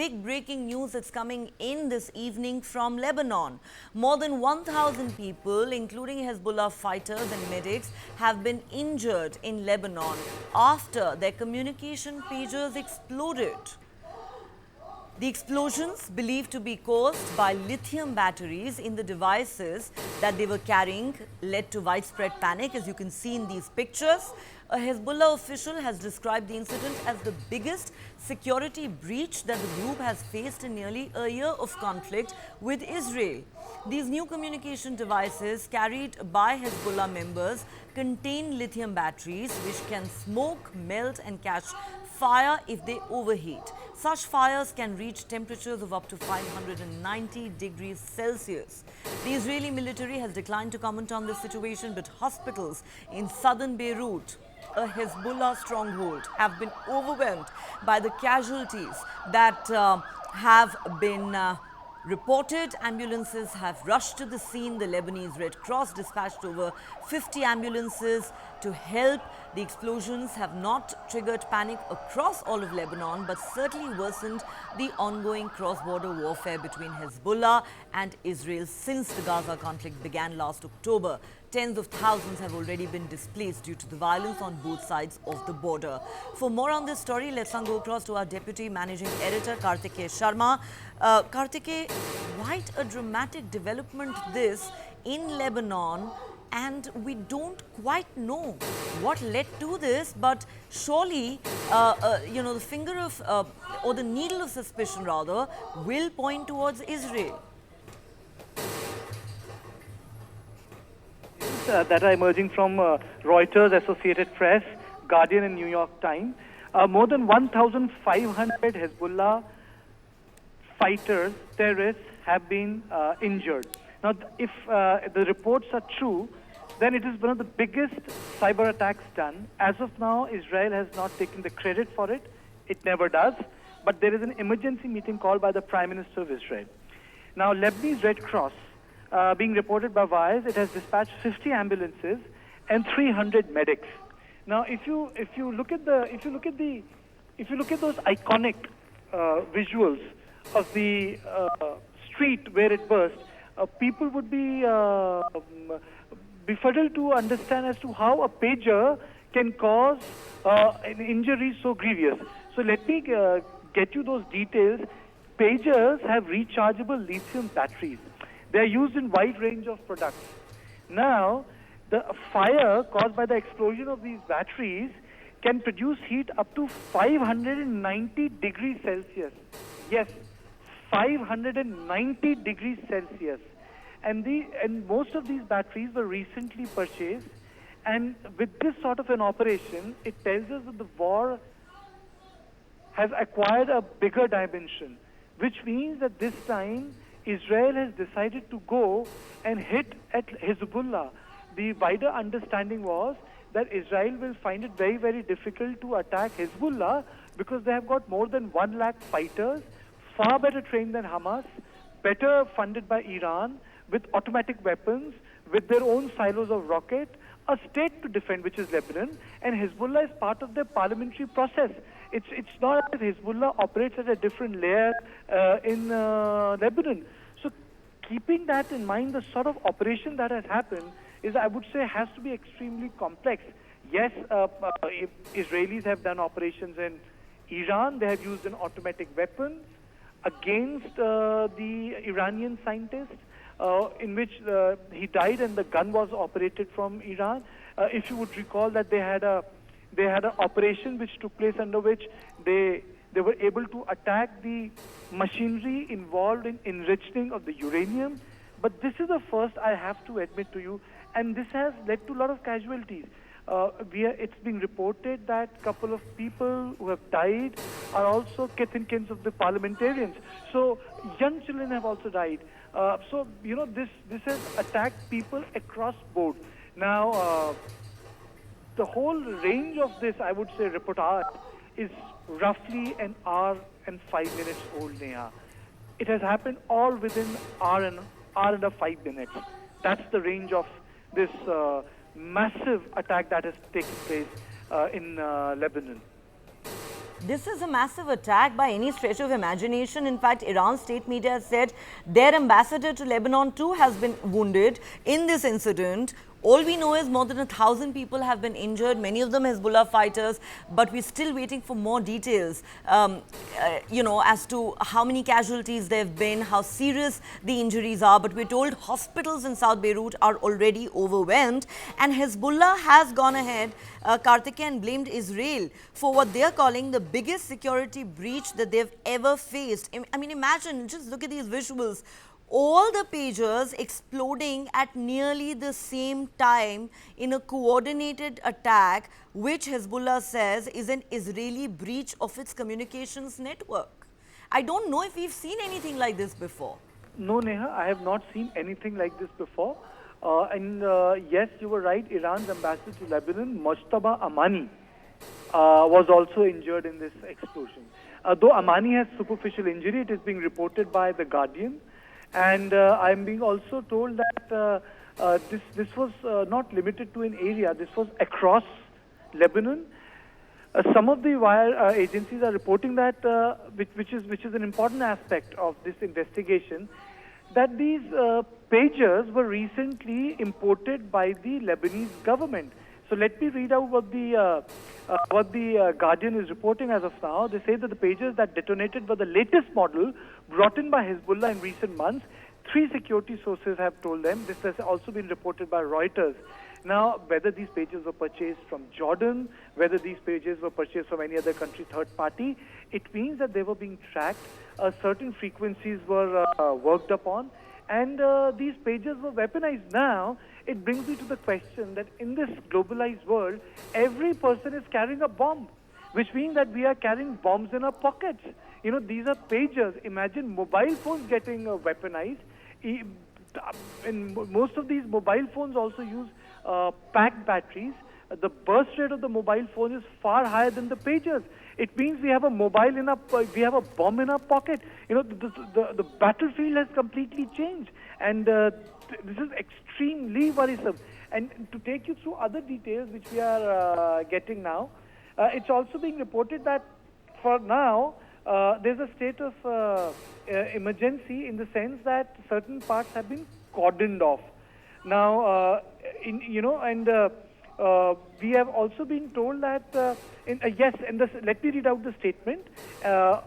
big breaking news that's coming in this evening from Lebanon. More than 1,000 people, including Hezbollah fighters and medics, have been injured in Lebanon after their communication pagers exploded. The explosions, believed to be caused by lithium batteries in the devices that they were carrying, led to widespread panic, as you can see in these pictures. A Hezbollah official has described the incident as the biggest security breach that the group has faced in nearly a year of conflict with Israel. These new communication devices carried by Hezbollah members contain lithium batteries which can smoke, melt and catch fire if they overheat. Such fires can reach temperatures of up to 590 degrees Celsius. The Israeli military has declined to comment on this situation, but hospitals in southern Beirut, a Hezbollah stronghold, have been overwhelmed by the casualties that have been reported. Ambulances have rushed to the scene. The Lebanese Red Cross dispatched over 50 ambulances to help. The explosions have not triggered panic across all of Lebanon, but certainly worsened the ongoing cross-border warfare between Hezbollah and Israel since the Gaza conflict began last October. Tens of thousands have already been displaced due to the violence on both sides of the border. For more on this story, let's now go across to our Deputy Managing Editor, Kartikeya Sharma. Kartikeya, quite a dramatic development this in Lebanon, and we don't quite know what led to this, but surely, the finger of, or the needle of suspicion rather, will point towards Israel. That are emerging from Reuters, Associated Press, Guardian and New York Times. More than 1,500 Hezbollah fighters, terrorists have been injured. Now, if the reports are true, then it is one of the biggest cyber attacks done. As of now, Israel has not taken the credit for it. It never does. But there is an emergency meeting called by the Prime Minister of Israel. Now, Lebanese Red Cross, being reported by Vice, it has dispatched 50 ambulances and 300 medics. Now, if you look at those iconic visuals of the street where it burst, people would be befuddled to understand as to how a pager can cause an injury so grievous. So let me get you those details. Pagers have rechargeable lithium batteries. They are used in a wide range of products. Now, the fire caused by the explosion of these batteries can produce heat up to 590 degrees Celsius. Yes, 590 degrees Celsius. And most of these batteries were recently purchased. And with this sort of an operation, it tells us that the war has acquired a bigger dimension, which means that this time Israel has decided to go and hit at Hezbollah. The wider understanding was that Israel will find it very, very difficult to attack Hezbollah because they have got more than 1 lakh fighters, far better trained than Hamas, better funded by Iran, with automatic weapons, with their own silos of rocket, a state to defend, which is Lebanon, and Hezbollah is part of their parliamentary process. It's not as if Hezbollah operates at a different layer in Lebanon. So keeping that in mind, the sort of operation that has happened is, I would say, has to be extremely complex. Yes, Israelis have done operations in Iran. They have used an automatic weapon against the Iranian scientist, in which he died and the gun was operated from Iran. If you would recall that they had an operation which took place under which they were able to attack the machinery involved in enriching of the uranium. But this is the first, I have to admit to you, and this has led to a lot of casualties. It's been reported that a couple of people who have died are also kith and kins of the parliamentarians. So young children have also died. This has attacked people across board. Now, the whole range of this, I would say, reportage is roughly an hour and 5 minutes old, Neha. It has happened all within hour and 5 minutes. That's the range of this massive attack that has taken place in Lebanon. This is a massive attack by any stretch of imagination. In fact, Iran's state media has said their ambassador to Lebanon too has been wounded in this incident. All we know is more than 1,000 people have been injured, many of them Hezbollah fighters, but we're still waiting for more details, as to how many casualties there have been, how serious the injuries are. But we're told hospitals in South Beirut are already overwhelmed, and Hezbollah has gone ahead, Karthike, and blamed Israel for what they're calling the biggest security breach that they've ever faced. I mean, imagine, just look at these visuals. All the pagers exploding at nearly the same time in a coordinated attack, which Hezbollah says is an Israeli breach of its communications network. I don't know if we've seen anything like this before. No, Neha, I have not seen anything like this before. Yes, you were right. Iran's ambassador to Lebanon, Mojtaba Amani, was also injured in this explosion. Though Amani has superficial injury, it is being reported by The Guardian. And I'm being also told that this was not limited to an area. This was across Lebanon. Some of the wire agencies are reporting that, which is an important aspect of this investigation, that these pagers were recently imported by the Lebanese government. So let me read out what the Guardian is reporting as of now. They say that the pagers that detonated were the latest model brought in by Hezbollah in recent months. 3 security sources have told them. This has also been reported by Reuters. Now, whether these pagers were purchased from Jordan, whether these pagers were purchased from any other country, third party, it means that they were being tracked. Certain frequencies were worked upon, and these pagers were weaponized. Now, it brings me to the question that in this globalized world, every person is carrying a bomb, which means that we are carrying bombs in our pockets. You know, these are pagers. Imagine mobile phones getting weaponized. And most of these mobile phones also use packed batteries. The burst rate of the mobile phone is far higher than the pagers. It means we have a we have a bomb in our pocket. You know, the battlefield has completely changed, and this is extremely worrisome. And to take you through other details which we are getting now, it's also being reported that for now there's a state of emergency, in the sense that certain parts have been cordoned off. Now, we have also been told that, let me read out the statement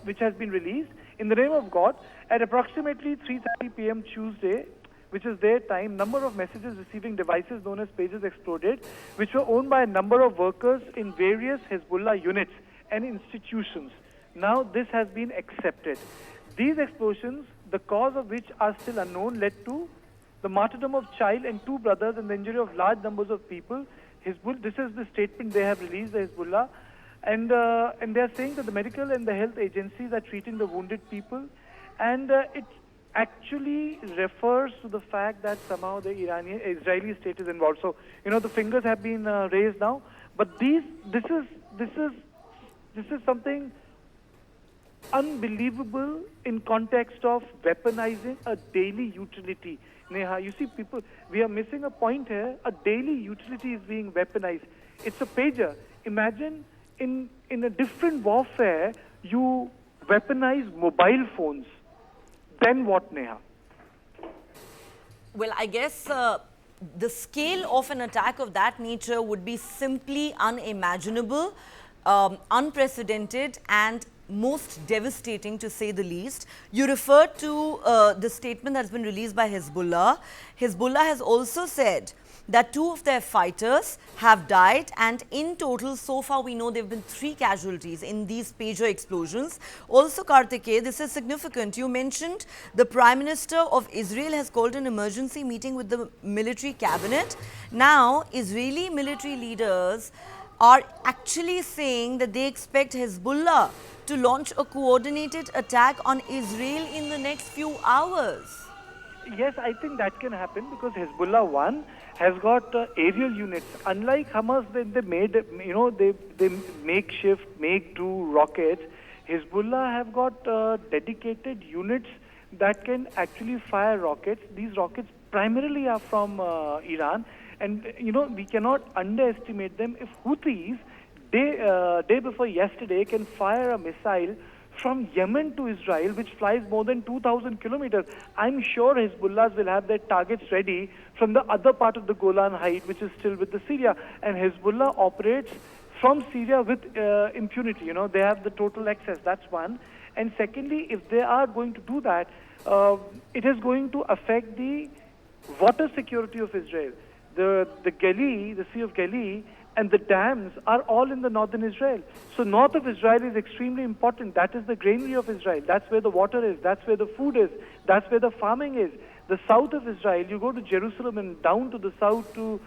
which has been released. In the name of God, at approximately 3:30 p.m. Tuesday, which is their time, number of messages receiving devices known as pagers exploded, which were owned by a number of workers in various Hezbollah units and institutions. Now, this has been accepted. These explosions, the cause of which are still unknown, led to the martyrdom of child and 2 brothers and the injury of large numbers of people. This is the statement they have released, the Hezbollah. And they are saying that the medical and the health agencies are treating the wounded people. And it actually refers to the fact that somehow the Israeli state is involved. So, you know, the fingers have been raised now. But this is something unbelievable in context of weaponizing a daily utility. Neha, you see, people, we are missing a point here. A daily utility is being weaponized. It's a pager. Imagine in a different warfare, you weaponize mobile phones. Then what, Neha? Well, I guess the scale of an attack of that nature would be simply unimaginable, unprecedented, and most devastating, to say the least. You referred to the statement that's been released by Hezbollah. Hezbollah has also said that 2 of their fighters have died, and in total, so far we know there have been 3 casualties in these pager explosions. Also, Karthike, this is significant. You mentioned the Prime Minister of Israel has called an emergency meeting with the military cabinet. Now, Israeli military leaders are actually saying that they expect Hezbollah to launch a coordinated attack on Israel in the next few hours. Yes, I think that can happen because Hezbollah, one, has got aerial units. Unlike Hamas, they made, they makeshift, make-do rockets. Hezbollah have got dedicated units that can actually fire rockets. These rockets primarily are from Iran. And, we cannot underestimate them. If Houthis day before yesterday can fire a missile from Yemen to Israel, which flies more than 2,000 kilometers. I'm sure Hezbollah will have their targets ready from the other part of the Golan Heights, which is still with the Syria. And Hezbollah operates from Syria with impunity. You know, they have the total access. That's one. And secondly, if they are going to do that, it is going to affect the water security of Israel. The Galilee, the Sea of Galilee, and the dams are all in the northern Israel. So north of Israel is extremely important. That is the granary of Israel. That's where the water is. That's where the food is. That's where the farming is. The south of Israel, you go to Jerusalem and down to the south to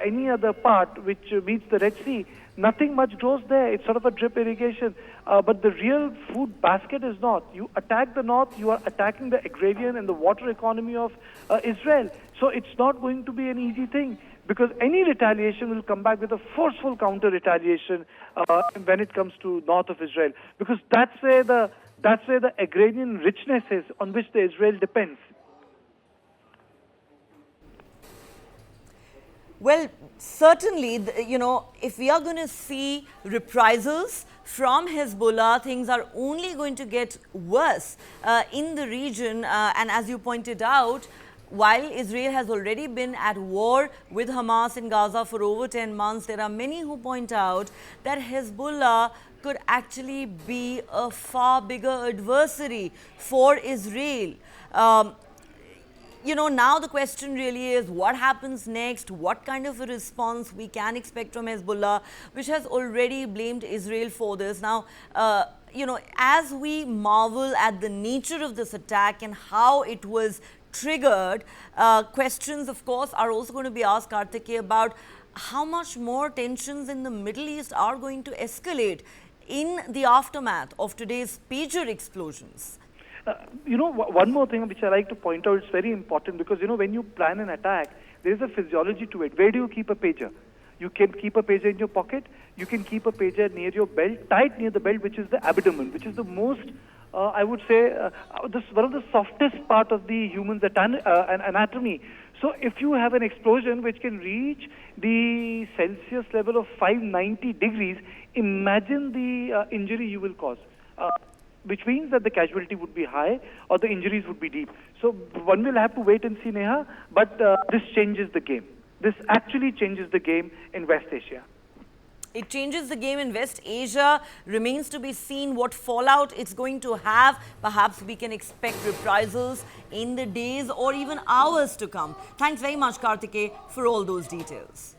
any other part which meets the Red Sea, nothing much grows there. It's sort of a drip irrigation. But the real food basket is north. You attack the north, you are attacking the agrarian and the water economy of Israel. So it's not going to be an easy thing, because any retaliation will come back with a forceful counter-retaliation when it comes to north of Israel, because that's where the agrarian richness is on which the Israel depends. Well, certainly, you know, if we are going to see reprisals from Hezbollah, things are only going to get worse in the region. And as you pointed out, while Israel has already been at war with Hamas in Gaza for over 10 months, there are many who point out that Hezbollah could actually be a far bigger adversary for Israel. You know, now the question really is what happens next, what kind of a response we can expect from Hezbollah, which has already blamed Israel for this. Now, you know, as we marvel at the nature of this attack and how it was triggered, questions, of course, are also going to be asked, Karthikeya, about how much more tensions in the Middle East are going to escalate in the aftermath of today's pager explosions. You know, one more thing which I like to point out, it's very important, because, you know, when you plan an attack, there is a physiology to it. Where do you keep a pager? You can keep a pager in your pocket. You can keep a pager near your belt, tight near the belt, which is the abdomen, which is the most, I would say, one of the softest part of the human's anatomy. So if you have an explosion which can reach the Celsius level of 590 degrees, imagine the injury you will cause. Which means that the casualty would be high or the injuries would be deep. So one will have to wait and see, Neha, but this changes the game. This actually changes the game in West Asia. It changes the game in West Asia. Remains to be seen what fallout it's going to have. Perhaps we can expect reprisals in the days or even hours to come. Thanks very much, Karthikeya, for all those details.